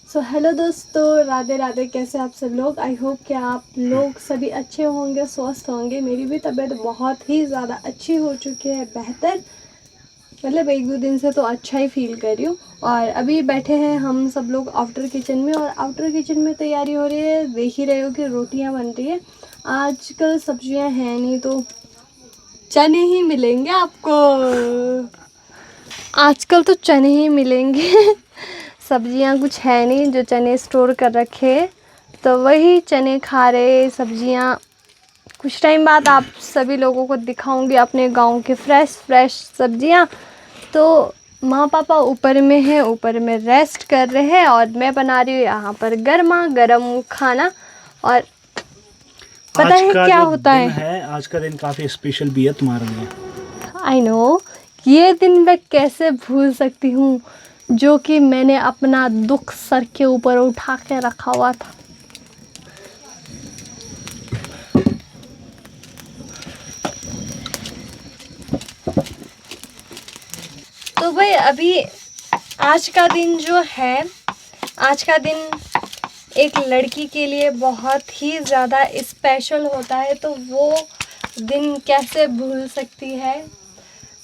So hello दोस्तों, राधे राधे। कैसे आप सब लोग? आई होप कि आप लोग सभी अच्छे होंगे, स्वस्थ होंगे। मेरी भी तबीयत बहुत ही ज़्यादा अच्छी हो चुकी है, बेहतर। मतलब एक दो दिन से तो अच्छा ही फील कर रही हूँ। और अभी बैठे हैं हम सब लोग आउटर किचन में, और आउटर किचन में तैयारी हो रही है। देख ही रहे हो कि रोटियाँ बन रही है। आजकल सब्जियाँ हैं नहीं तो चने ही मिलेंगे आपको। आजकल तो चने ही मिलेंगे। सब्जियां कुछ है नहीं, जो चने स्टोर कर रखे, तो वही चने खा रहे। सब्जियां कुछ टाइम बाद आप सभी लोगों को दिखाऊंगी अपने गांव के फ्रेश फ्रेश सब्जियां। तो माँ पापा ऊपर में है, ऊपर में रेस्ट कर रहे हैं, और मैं बना रही हूँ यहाँ पर गर्मा गर्म खाना। और पता आज है का क्या जो होता दिन है? है, आज का दिन काफी स्पेशल भी है तुम्हारे लिए। आई नो, ये दिन मैं कैसे भूल सकती हूँ, जो कि मैंने अपना दुख सर के ऊपर उठा के रखा हुआ था। तो भाई अभी आज का दिन जो है, आज का दिन एक लड़की के लिए बहुत ही ज़्यादा स्पेशल होता है। तो वो दिन कैसे भूल सकती है,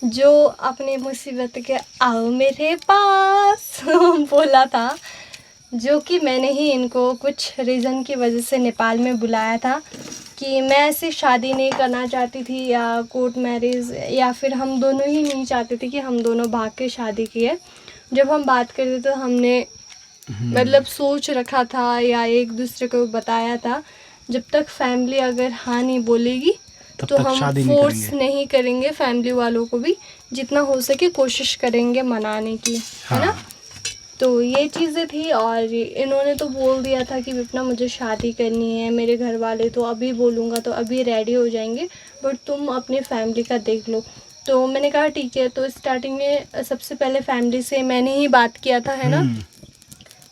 जो अपनी मुसीबत के आओ मेरे पास बोला था। जो कि मैंने ही इनको कुछ रीज़न की वजह से नेपाल में बुलाया था, कि मैं ऐसी शादी नहीं करना चाहती थी, या कोर्ट मैरिज, या फिर हम दोनों ही नहीं चाहते थे कि हम दोनों भाग के शादी किए। जब हम बात करते तो हमने मतलब सोच रखा था, या एक दूसरे को बताया था, जब तक फैमिली अगर हाँ नहीं बोलेगी तब तो तक हम शादी नहीं फोर्स करेंगे। नहीं करेंगे। फैमिली वालों को भी जितना हो सके कोशिश करेंगे मनाने की, है ना। हाँ। तो ये चीज़ें थी, और इन्होंने तो बोल दिया था कि विपना मुझे शादी करनी है। मेरे घर वाले तो अभी बोलूँगा तो अभी रेडी हो जाएंगे, बट तुम अपनी फैमिली का देख लो। तो मैंने कहा ठीक है। तो स्टार्टिंग में सबसे पहले फैमिली से मैंने ही बात किया था, है ना।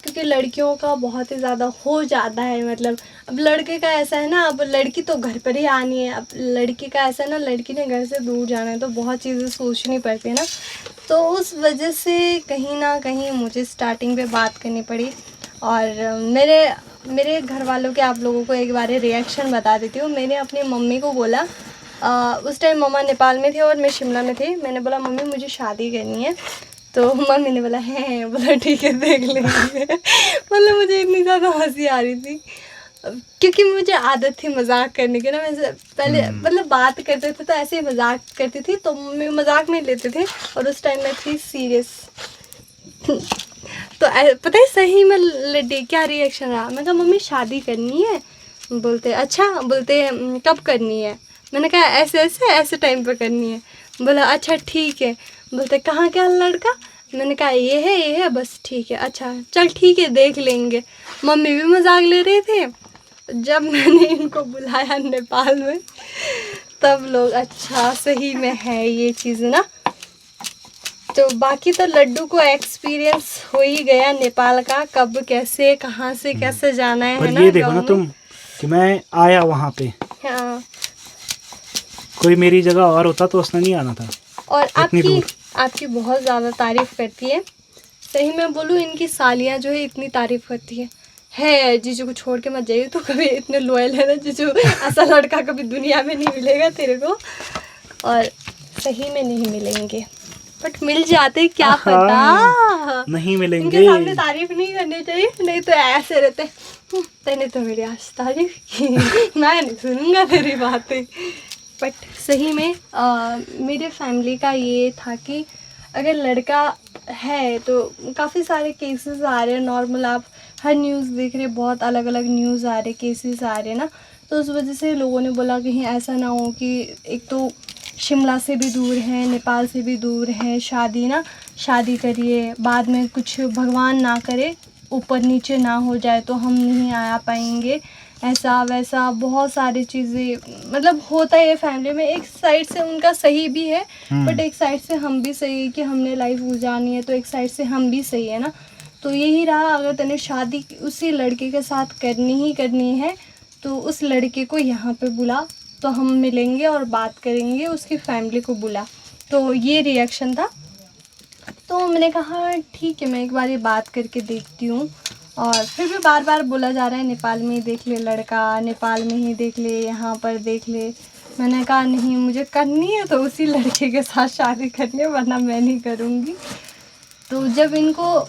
क्योंकि लड़कियों का बहुत ही ज़्यादा हो जाता है। मतलब अब लड़के का ऐसा है ना, अब लड़की तो घर पर ही आनी है। अब लड़की का ऐसा है ना, लड़की ने घर से दूर जाना है, तो बहुत चीज़ें सोचनी पड़ती है ना। तो उस वजह से कहीं ना कहीं मुझे स्टार्टिंग पे बात करनी पड़ी। और मेरे घर वालों के आप लोगों को एक बार रिएक्शन बता देती हूँ। मैंने अपनी मम्मी को बोला, उस टाइम मम्मा नेपाल में थे और मैं शिमला में थी। मैंने बोला मम्मी मुझे शादी करनी है। तो मम्मी ने बोला है, बोला ठीक है देख लेंगे। मतलब मुझे इतनी ज़्यादा हंसी आ रही थी, क्योंकि मुझे आदत थी मजाक करने की ना। मैं पहले मतलब बात करते थे तो ऐसे ही मजाक करती थी, तो मम्मी मजाक में लेते थे, और उस टाइम मैं थी सीरियस। तो पता है सही में लड्डी क्या रिएक्शन रहा। मैं कहा मम्मी शादी करनी है। बोलते अच्छा, बोलते कब करनी है। मैंने कहा ऐसे ऐसे ऐसे टाइम पे करनी है। बोला अच्छा ठीक है। बोलते कहाँ क्या लड़का। मैंने कहा ये है बस, ठीक है। अच्छा चल ठीक है देख लेंगे। मम्मी भी मजाक ले रहे थे। जब मैंने इनको बुलाया नेपाल में, तब लोग अच्छा सही में है ये चीज़ ना। तो बाकी तो लड्डू को एक्सपीरियंस हो ही गया नेपाल का, कब कैसे कहाँ से कैसे जाना पर है ना ये देखो गाँव ना में। तुम, कि मैं आया वहां पे, हाँ। कोई मेरी जगह और होता तो उसने नहीं आना था और इतनी आपकी दूर। आपकी बहुत ज़्यादा तारीफ़ करती है। सही में बोलूँ, इनकी सालियाँ जो है इतनी तारीफ़ करती है जीजू को छोड़ के मत जाइए। तो कभी इतने लॉयल है ना जीजू, ऐसा लड़का कभी दुनिया में नहीं मिलेगा तेरे को। और सही में नहीं मिलेंगे, बट मिल जाते क्या पता। हाँ, नहीं इनके मिलेंगे। सामने तारीफ नहीं करनी चाहिए, नहीं तो ऐसे रहते तूने तो मेरी आज तारीफ की, मैं नहीं सुनूंगा तेरी बातें। बट सही में मेरे फैमिली का ये था कि अगर लड़का है तो काफ़ी सारे केसेस आ रहे हैं नॉर्मल। आप हर न्यूज़ देख रहे, बहुत अलग अलग न्यूज़ आ रहे, केसेस आ रहे ना। तो उस वजह से लोगों ने बोला कहीं ऐसा ना हो कि एक तो शिमला से भी दूर है, नेपाल से भी दूर है, शादी करिए, बाद में कुछ भगवान ना करे ऊपर नीचे ना हो जाए तो हम नहीं आ पाएंगे, ऐसा वैसा बहुत सारी चीज़ें मतलब होता है फैमिली में। एक साइड से उनका सही भी है, बट एक साइड से हम भी सही है कि हमने लाइफ गुजारनी है, तो एक साइड से हम भी सही है ना। तो यही रहा, अगर तूने शादी उसी लड़के के साथ करनी ही करनी है तो उस लड़के को यहाँ पे बुला, तो हम मिलेंगे और बात करेंगे, उसकी फैमिली को बुला। तो ये रिएक्शन था। तो मैंने कहा ठीक है, मैं एक बार ये बात करके देखती हूँ। और फिर भी बार बार बोला जा रहा है नेपाल में ही देख ले लड़का, नेपाल में ही देख ले, यहाँ पर देख ले। मैंने कहा नहीं, मुझे करनी है तो उसी लड़के के साथ शादी करनी है, वरना मैं नहीं करूँगी। तो जब इनको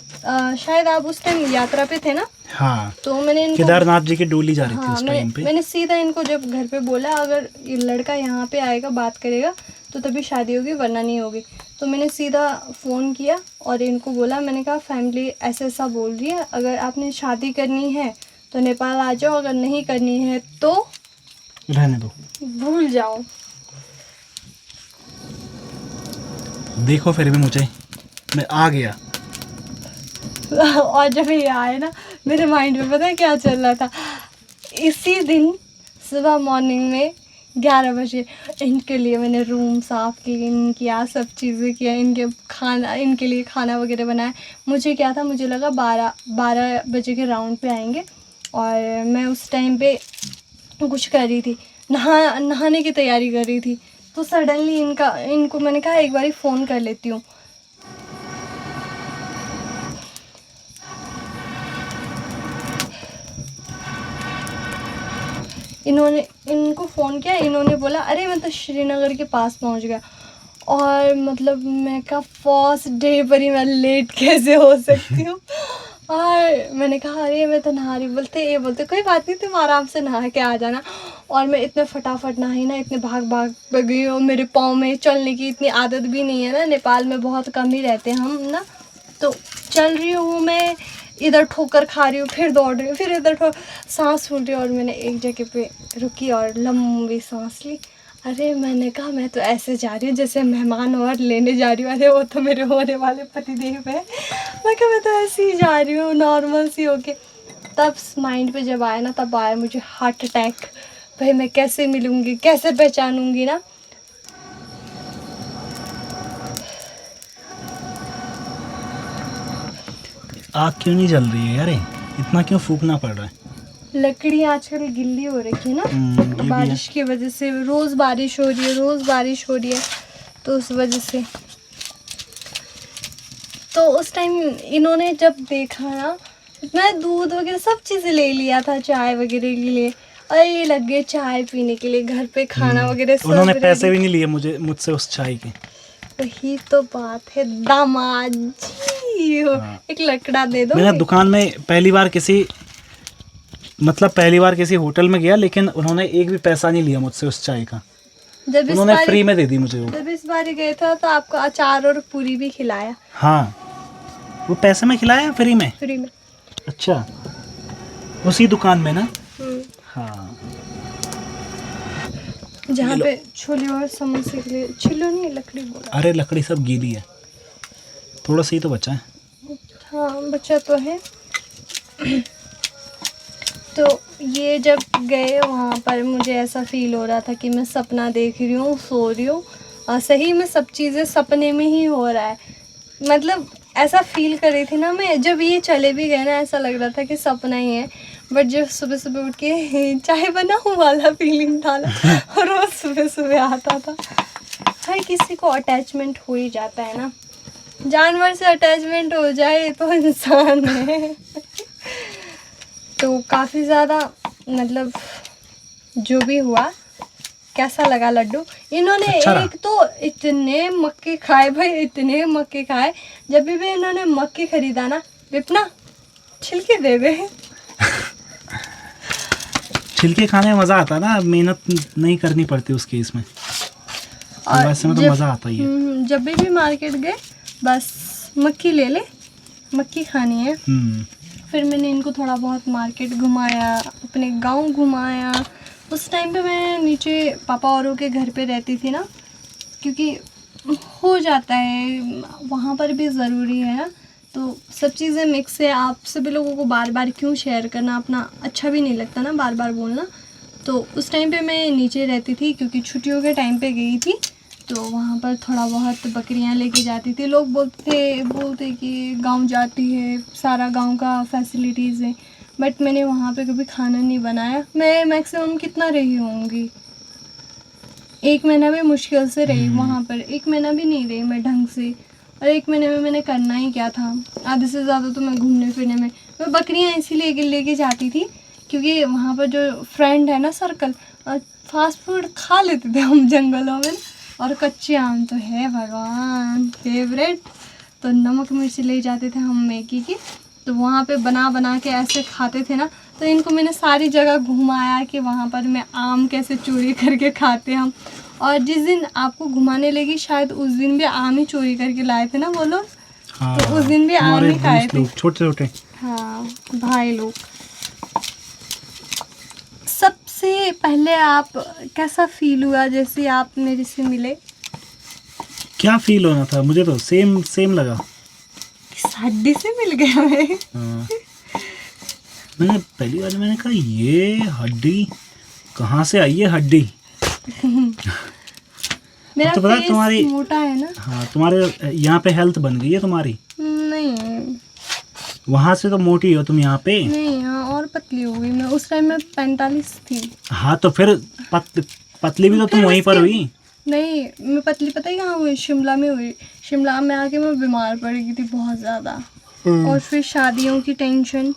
शायद आप उस टाइम यात्रा पे थे ना, हाँ, तो मैंने इनको केदारनाथ जी की डोली जा रही थी हाँ उस टाइम पे। मैंने सीधा इनको जब घर पे बोला, अगर ये लड़का यहाँ पे आएगा बात करेगा तो तभी शादी होगी, वरना नहीं होगी। तो मैंने सीधा फ़ोन किया और इनको बोला, मैंने कहा फैमिली ऐसा ऐसा बोल रही है, अगर आपने शादी करनी है तो नेपाल आ जाओ, अगर नहीं करनी है तो रहने दो, भूल जाओ। देखो फिर भी मुझे, मैं आ गया। और जब ये आए ना, मेरे माइंड में पता है क्या चल रहा था, इसी दिन सुबह मॉर्निंग में 11 बजे इनके लिए मैंने रूम साफ़ क्लीन किया, सब चीज़ें किया, इनके लिए खाना वगैरह बनाया। मुझे क्या था, मुझे लगा 12 बजे के राउंड पे आएंगे, और मैं उस टाइम पे कुछ कर रही थी, नहाने की तैयारी कर रही थी। तो सडनली इनको मैंने कहा एक बारी फ़ोन कर लेती हूँ। इनको फ़ोन किया, इन्होंने बोला अरे मैं तो श्रीनगर के पास पहुंच गया। और मतलब मैं कहा फर्स्ट डे पर ही मैं लेट कैसे हो सकती हूँ। और मैंने कहा अरे मैं तो नहा रही, बोलते कोई बात नहीं, तुम आराम से नहा के आ जाना। और मैं इतने फटाफट नहाई ना, इतने भाग गई, और मेरे पाँव में चलने की इतनी आदत भी नहीं है ना, नेपाल में बहुत कम ही रहते हैं हम ना। तो चल रही हूँ मैं, इधर ठोकर खा रही हूँ, फिर दौड़ रही हूँ, फिर इधर सांस फूल रही है, और मैंने एक जगह पे रुकी और लंबी सांस ली। अरे मैंने कहा मैं तो ऐसे जा रही हूँ जैसे मेहमान और लेने जा रही हूँ, अरे वो तो मेरे होने वाले पतिदेव है। मैं कहा मैं तो ऐसे ही जा रही हूँ नॉर्मल सी होके। तब माइंड पे जब आया ना, तब आया मुझे हार्ट अटैक। भाई मैं कैसे मिलूँगी, कैसे पहचानूँगी ना। आग क्यों नहीं जल रही है यार, इतना क्यों फूकना पड़ रहा है? लकड़ी आजकल गिल्ली हो रखी है ना, ये भी है। बारिश की वजह से, रोज़ बारिश हो रही है, तो उस वजह से। तो उस टाइम इन्होंने जब देखा ना, मैं दूध वगैरह सब चीज़ें ले लिया था, चाय वगैरह के लिए, और ये लग गए चाय पीने के लिए, घर पे खाना वगैरह सब उन्होंने ready। पैसे भी नहीं लिए मुझसे उस चाय के। वही तो बात है, दामाद जी हो। हाँ। एक लकड़ा दे दो। मैंने दुकान में पहली बार किसी होटल में गया, लेकिन उन्होंने एक भी पैसा नहीं लिया मुझसे उस चाय का। जब इस उन्होंने बार फ्री में दे दी मुझे वो। जब इस बार गए था तो आपको अचार और पूरी भी खिलाया। हाँ, वो पैसे में खिलाया फ्री में। फ्री में। अच्छा, उसी दुकान में ना। हम्म। हाँ, जहाँ पे छोले और समोसे के लिए, छिलो नहीं लकड़ी बोला। अरे लकड़ी सब गीली है, थोड़ा सा ही तो बचा है। हाँ बच्चा तो है। तो ये जब गए वहाँ पर, मुझे ऐसा फील हो रहा था कि मैं सपना देख रही हूँ, सो रही हूँ, और सही में सब चीज़ें सपने में ही हो रहा है। मतलब ऐसा फील कर रही थी ना मैं, जब ये चले भी गए ना, ऐसा लग रहा था कि सपना ही है। बट जब सुबह सुबह उठ के चाय बनाऊँ वाला फीलिंग था ना, रोज़ सुबह सुबह आता था। हर किसी को अटैचमेंट हो ही जाता है ना, जानवर से अटैचमेंट हो जाए तो इंसान है। तो काफ़ी ज़्यादा मतलब जो भी हुआ, कैसा लगा लड्डू? इन्होंने अच्छा एक तो इतने मक्के खाए भाई, इतने मक्के खाए। जब भी इन्होंने मक्के खरीदा ना, विपना छिलके दे दे। छिलके खाने में मज़ा आता है ना, मेहनत नहीं करनी पड़ती उस केस में। और वैसे में तो मज़ा आता ही है। जब भी मार्केट गए बस मक्की ले ले, मक्की खानी है। फिर मैंने इनको थोड़ा बहुत मार्केट घुमाया, अपने गांव घुमाया। उस टाइम पे मैं नीचे पापा औरों के घर पे रहती थी ना, क्योंकि हो जाता है वहाँ पर भी ज़रूरी है ना, तो सब चीज़ें मिक्स है। आप सभी लोगों को बार बार क्यों शेयर करना, अपना अच्छा भी नहीं लगता ना बार बार बोलना। तो उस टाइम पे मैं नीचे रहती थी, क्योंकि छुट्टियों के टाइम पे गई थी, तो वहाँ पर थोड़ा बहुत बकरियाँ लेके जाती थी। लोग बोलते कि गांव जाती है, सारा गांव का फैसिलिटीज़ है, बट मैंने वहाँ पे कभी खाना नहीं बनाया। मैं मैक्सिमम कितना रही होंगी, 1 महीना भी मुश्किल से रही वहाँ पर, 1 महीना भी नहीं रही मैं ढंग से। और 1 महीने में मैंने करना ही क्या था, आधे से ज़्यादा तो मैं घूमने फिरने में, मैं बकरियाँ इसीलिए लेके जाती थी क्योंकि वहाँ पर जो फ्रेंड है ना सर्कल, और फास्ट फूड खा लेते थे हम जंगलों में, और कच्चे आम तो है भगवान फेवरेट, तो नमक मिर्च ले जाते थे हम मैगी की, तो वहाँ पे बना बना के ऐसे खाते थे ना। तो इनको मैंने सारी जगह घुमाया कि वहाँ पर मैं आम कैसे चोरी करके खाते हम, और जिस दिन आपको घुमाने लगी शायद उस दिन भी आम ही चोरी करके लाए थे ना वो लोग, हाँ, तो उस दिन भी आम ही खाए थे। छोटे छोटे। हाँ भाई लोग। सबसे पहले आप कैसा फील हुआ जैसे आप मेरे से मिले? क्या फील होना था, मुझे तो सेम लगा। हड्डी से मिल गया मैं। हाँ। मैंने पहली बार मैंने कहा ये हड्डी कहाँ से आई है हड्डी। मेरा तो पता फेस तुम्हारी मोटा है ना। हाँ, तुम्हारे यहाँ पे हेल्थ बन गई है तुम्हारी। नहीं वहाँ से तो मोटी हो तुम, यहाँ पे नहीं, हाँ और पतली हो गई मैं, उस टाइम में 45 थी। हाँ तो फिर पतली भी तो तुम वहीं पर हुई। नहीं मैं पतली पता है कहाँ हुई, शिमला में हुई। शिमला में आके मैं बीमार पड़ गई थी बहुत ज़्यादा, और फिर शादियों की टेंशन।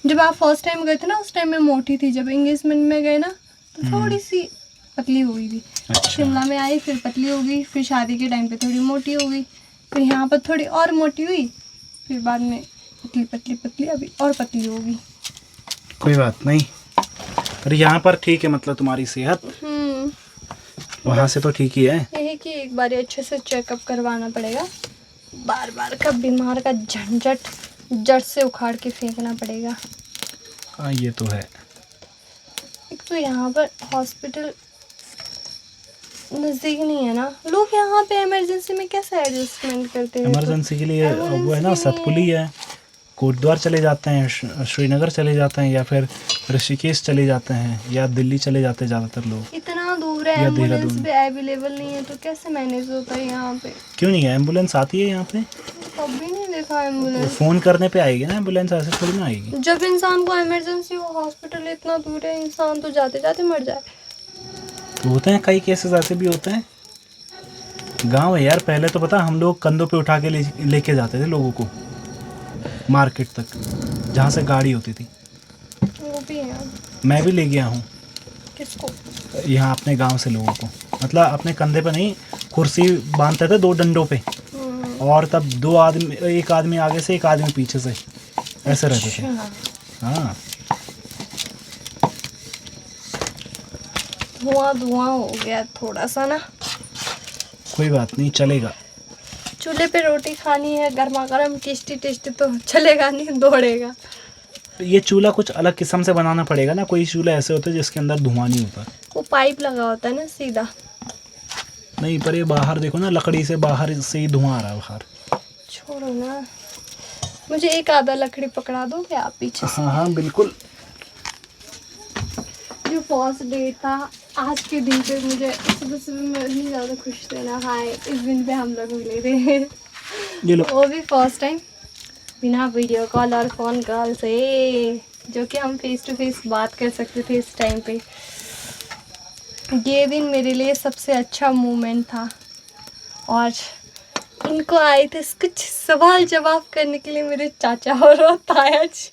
जब आप फर्स्ट टाइम गए थे ना उस टाइम मैं मोटी थी, जब एंगेजमेंट में गए ना तो थोड़ी सी पतली हो गई थी। अच्छा। शिमला में आई फिर पतली हो गई, फिर शादी के टाइम पे थोड़ी मोटी हो गई, फिर यहाँ पर थोड़ी और मोटी हुई, फिर बाद में पतली पतली पतली, अभी और पतली हो गई। कोई बात नहीं, पर यहाँ पर ठीक है, मतलब तुम्हारी सेहत वहाँ से तो ठीक ही है। यही कि एक बार अच्छे से चेकअप करवाना पड़ेगा, बार बार का बीमार का झंझट जड़ से उखाड़ के फेंकना पड़ेगा। हाँ ये तो है। एक तो यहाँ पर हॉस्पिटल नज़दीक नहीं है ना, लोग यहाँ पे इमरजेंसी में कैसे एडजस्टमेंट करते हैं? इमरजेंसी के लिए वो है ना, सतपुली है, कोटद्वार चले जाते हैं, श्रीनगर चले जाते हैं, या फिर ऋषिकेश चले जाते हैं, या दिल्ली चले जाते हैं ज़्यादातर लोग। इतना दूर है, या एम्बुलेंस देहरादून। भी अवेलेबल नहीं है, तो कैसे मैनेज होता है यहाँ पे? क्यों नहीं है, एम्बुलेंस आती है यहाँ पे। कभी नहीं देखा वो एम्बुलेंस। फ़ोन करने पे आएगी ना एम्बुलेंस, ऐसे थोड़ी ना आएगी। जब इंसान को इमरजेंसी हो, हॉस्पिटल इतना दूर है, इंसान तो जाते जाते मर जाए। तो होते हैं कई केसेस ऐसे भी होते हैं। गांव है यार, पहले तो पता हम लोग कंधों पे उठा के लेके जाते थे लोगों को मार्केट तक, जहाँ से गाड़ी होती थी। वो भी है। मैं भी ले गया हूँ किसको? यहाँ अपने गांव से लोगों को, मतलब अपने कंधे पे नहीं, कुर्सी बांधते थे 2 डंडों पे, और तब 2 आदमी, एक आदमी आगे से एक आदमी पीछे से, ऐसे रहते थे। हाँ धुआं धुआं हो गया थोड़ा सा ना। कोई बात नहीं, चलेगा। चूल्हे पे रोटी खानी है गर्मा गर्म टेस्टी टेस्टी, तो चलेगा नहीं, दौड़ेगा। ये चूल्हा कुछ अलग किस्म से बनाना पड़ेगा ना, कोई चूल्हा ऐसे होते हैं जिसके अंदर धुआं नहीं होता। वो पाइप लगा होता है ना सीधा। नहीं, पर ये बाहर देखो ना, लकड़ी से बाहर से ही धुआं आ रहा है बाहर। छोड़ो ना, मुझे एक आधा लकड़ी पकड़ा दोगे आप पीछे से? हाँ हाँ बिल्कुल। जो फर्स्ट डे था आज के दिन पे, मुझे सुबह सुबह में इतनी ज़्यादा खुश थे ना। हाय, इस दिन पे हम लोग मिले थे। ये लो। वो भी फर्स्ट टाइम बिना वीडियो कॉल और फ़ोन कॉल से, जो कि हम फेस टू फेस बात कर सकते थे इस टाइम पे। ये दिन मेरे लिए सबसे अच्छा मोमेंट था, और इनको आए थे कुछ सवाल जवाब करने के लिए मेरे चाचा और ताया जी,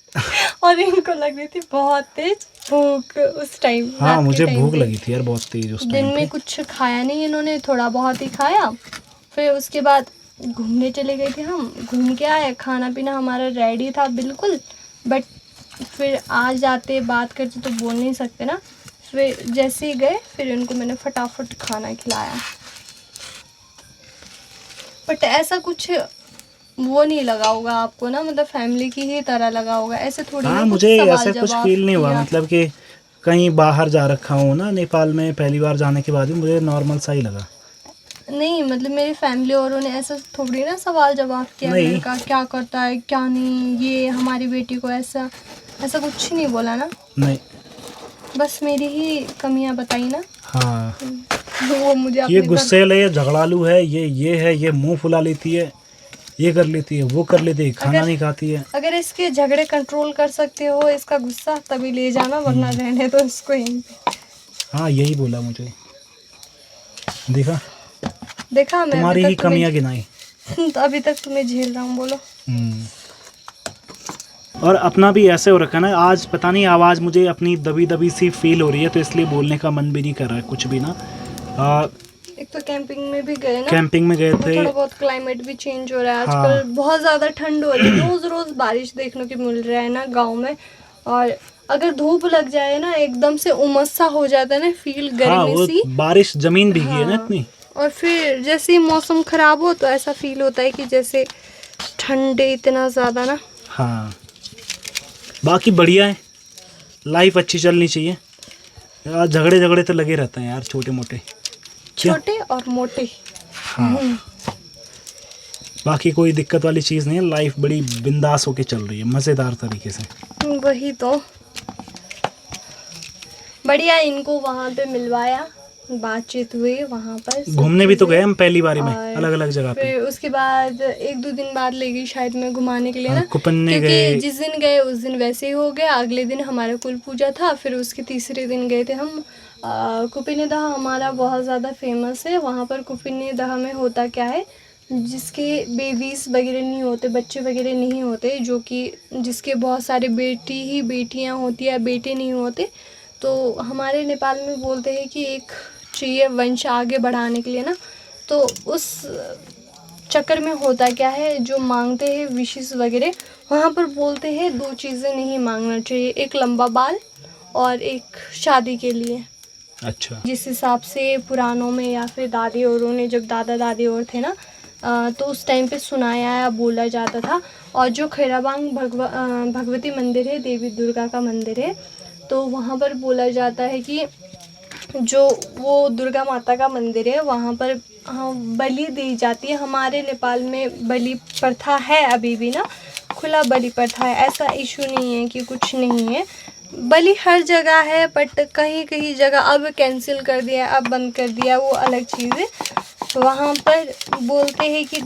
और इनको लग रही थी बहुत तेज भूख उस टाइम। हाँ मुझे भूख लगी थी यार बहुत तेज उस दिन टाइम में पे। कुछ खाया नहीं इन्होंने, थोड़ा बहुत ही खाया। फिर उसके बाद घूमने चले गए थे हम, घूम के आए, खाना पीना हमारा रेडी था बिल्कुल। बट फिर आ जाते बात करते तो बोल नहीं सकते ना, फिर जैसे ही गए फिर इनको मैंने फटाफट खाना खिलाया। बट ऐसा कुछ वो नहीं लगा होगा आपको ना, मतलब फैमिली की ही तरह लगा होगा, ऐसे थोड़ी ना हाँ कुछ मुझे सवाल ऐसा कुछ जवाब फील नहीं हुआ, किया। मतलब कि कहीं बाहर जा रखा हूँ ना, नेपाल में पहली बार जाने के बाद ही मुझे नॉर्मल सा ही लगा। नहीं मतलब मेरी फैमिली औरों ने ऐसा थोड़ी ना सवाल जवाब किया, नहीं। लड़का क्या करता है क्या नहीं, ये हमारी बेटी को ऐसा ऐसा कुछ नहीं बोला ना, नहीं। बस मेरी ही कमियां बताई ना। हाँ वो मुझे ये अपनी गुस्सेल है, ये झगड़ालू है, ये है, ये मुंह फुला लेती है, ये कर लेती है, वो कर लेती है, खाना नहीं खाती है। अगर इसके झगड़े कंट्रोल कर सकते हो, इसका गुस्सा, तभी ले जाना, वरना रहने दो इसको यहीं पे। हाँ यही बोला मुझे, देखा। देखा मैं तुम्हारी ही कमियां गिनाई। तो अभी तक तुम्हें झेल रहा हूँ, बोलो। और अपना भी ऐसे हो रखा है ना, आज पता नहीं आवाज़ मुझे अपनी दबी दबी सी फील हो रही है, तो इसलिए बोलने का मन भी नहीं कर रहा है कुछ भी ना। एक तो कैंपिंग में भी गए ना, कैंपिंग में गए थे। थोड़ा बहुत क्लाइमेट भी चेंज हो रहा है हाँ। आजकल, बहुत ज़्यादा ठंड हो रही है, रोज़ रोज़ बारिश देखने को मिल रहा है ना गांव में। और अगर धूप लग जाए ना एकदम से उमस सा हो जाता है ना, फील हाँ, गर्मी वो सी। बारिश जमीन भीगी है ना हाँ। इतनी। और फिर जैसे ही मौसम खराब हो तो ऐसा फील होता है कि जैसे ठंडे इतना ज़्यादा ना। हाँ, बाकी बढ़िया है, लाइफ अच्छी चलनी चाहिए यार। झगड़े झगड़े तो लगे रहते हैं यार, छोटे मोटे, छोटे और मोटे। हाँ। बाकी कोई दिक्कत वाली चीज़ नहीं है, लाइफ बड़ी बिंदास होके चल रही है, मज़ेदार तरीके से। वही तो बढ़िया। इनको वहाँ पे मिलवाया, बातचीत हुई वहाँ पर, घूमने भी तो गए हम पहली बारी में, अलग अलग जगह पे। फिर उसके बाद 1-2 दिन बाद ले गई शायद मैं घुमाने के लिए ना, कुपन्ने क्योंकि गए। जिस दिन गए उस दिन वैसे ही हो गया। अगले दिन हमारा कुल पूजा था, फिर उसके तीसरे दिन गए थे हम। कुपिनी दहा हमारा बहुत ज़्यादा फेमस है। वहाँ पर कुपिनी दहा में होता क्या है, जिसके बेबीज़ वगैरह नहीं होते, बच्चे वगैरह नहीं होते, जो कि जिसके बहुत सारे बेटी ही बेटियाँ होती है, बेटे नहीं होते, तो हमारे नेपाल में बोलते हैं कि एक चाहिए वंश आगे बढ़ाने के लिए ना, तो उस चक्कर में होता क्या है, जो मांगते हैं विशेष वगैरह, वहाँ पर बोलते हैं 2 चीज़ें नहीं मांगना चाहिए, एक लंबा बाल और एक शादी के लिए। अच्छा। जिस हिसाब से पुरानों में या फिर दादी औरों ने, जब दादा दादी और थे ना, तो उस टाइम पे सुनाया या बोला जाता था। और जो खैराबांग भगवती मंदिर है, देवी दुर्गा का मंदिर है, तो वहाँ पर बोला जाता है कि जो वो दुर्गा माता का मंदिर है, वहाँ पर बलि दी जाती है। हमारे नेपाल में बलि प्रथा है अभी भी ना, खुला बलि प्रथा है, ऐसा इशू नहीं है कि कुछ नहीं है, बलि हर जगह है, बट कहीं कहीं जगह अब कैंसिल कर दिया, अब बंद कर दिया, वो अलग चीज़ है। वहाँ पर बोलते हैं कि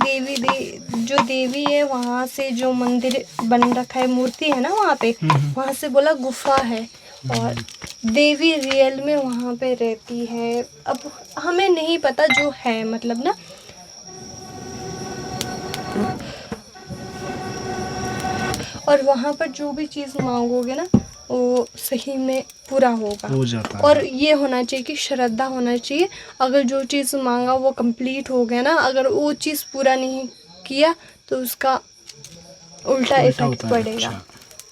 जो देवी है, वहाँ से जो मंदिर बन रखा है, मूर्ति है ना वहाँ पे, वहाँ से बोला गुफा है, और देवी रियल में वहाँ पे रहती है। अब हमें नहीं पता, जो है मतलब ना। और वहाँ पर जो भी चीज़ मांगोगे ना, वो सही में पूरा होगा, हो जाता है। और ये होना चाहिए कि श्रद्धा होना चाहिए। अगर जो चीज़ मांगा वो कंप्लीट हो गया ना, अगर वो चीज़ पूरा नहीं किया तो उसका उल्टा इफेक्ट पड़ेगा। अच्छा।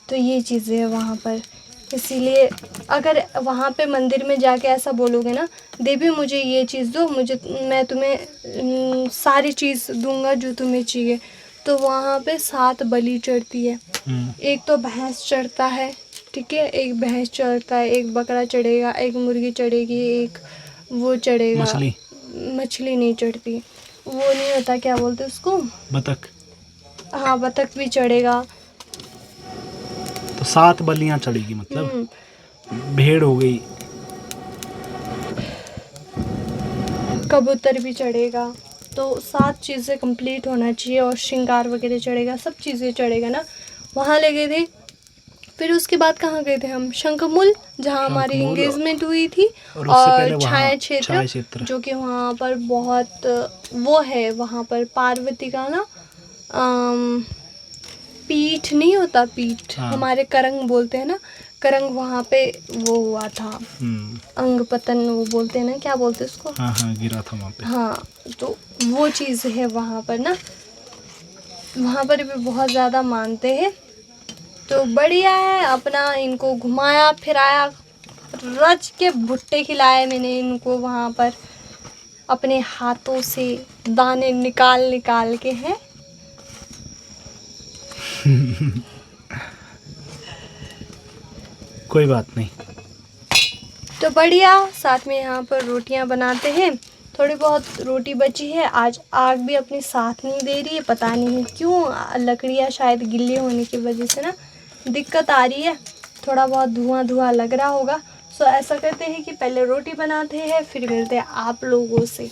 तो ये चीज़ें है वहाँ पर, इसीलिए अगर वहाँ पे मंदिर में जाके ऐसा बोलोगे ना, देवी मुझे ये चीज़ दो, मैं तुम्हें सारी चीज़ दूंगा जो तुम्हें चाहिए, तो वहाँ पे 7 बलि चढ़ती है। एक तो भैंस चढ़ता है, ठीक है, एक भैंस चढ़ता है, एक बकरा चढ़ेगा, एक मुर्गी चढ़ेगी, एक वो चढ़ेगा, मछली नहीं चढ़ती, वो नहीं होता, क्या बोलते उसको, बतख। हाँ, बतख भी चढ़ेगा। तो 7 बलियां चढ़ेगी, मतलब भेड़ हो गई, कबूतर भी चढ़ेगा, तो 7 चीज़ें कंप्लीट होना चाहिए, और श्रृंगार वगैरह चढ़ेगा, सब चीज़ें चढ़ेगा ना। वहाँ ले गए थे। फिर उसके बाद कहाँ गए थे हम, शंखमूल, जहाँ हमारी इंगेजमेंट हुई थी, और छाया क्षेत्र, जो कि वहाँ पर बहुत वो है, वहाँ पर पार्वती का ना पीठ नहीं होता, पीठ हमारे करंग बोलते हैं ना, करंग, वहाँ पे वो हुआ था, अंग पतन वो बोलते हैं ना, क्या बोलते हैं उसको, हाँ, गिरा था वहाँ पे। हाँ, तो वो चीज़ है वहाँ पर ना, वहाँ पर भी बहुत ज़्यादा मानते हैं। तो बढ़िया है, अपना इनको घुमाया फिराया, रच के भुट्टे खिलाए मैंने इनको वहाँ पर, अपने हाथों से दाने निकाल निकाल के हैं। कोई बात नहीं। तो बढ़िया, साथ में यहाँ पर रोटियाँ बनाते हैं, थोड़ी बहुत रोटी बची है। आज आग भी अपनी साथ नहीं दे रही है, पता नहीं क्यों, लकड़ियाँ शायद गिल्ली होने की वजह से ना दिक्कत आ रही है, थोड़ा बहुत धुआं धुआं लग रहा होगा। सो ऐसा करते हैं कि पहले रोटी बनाते हैं, फिर मिलते हैं आप लोगों से।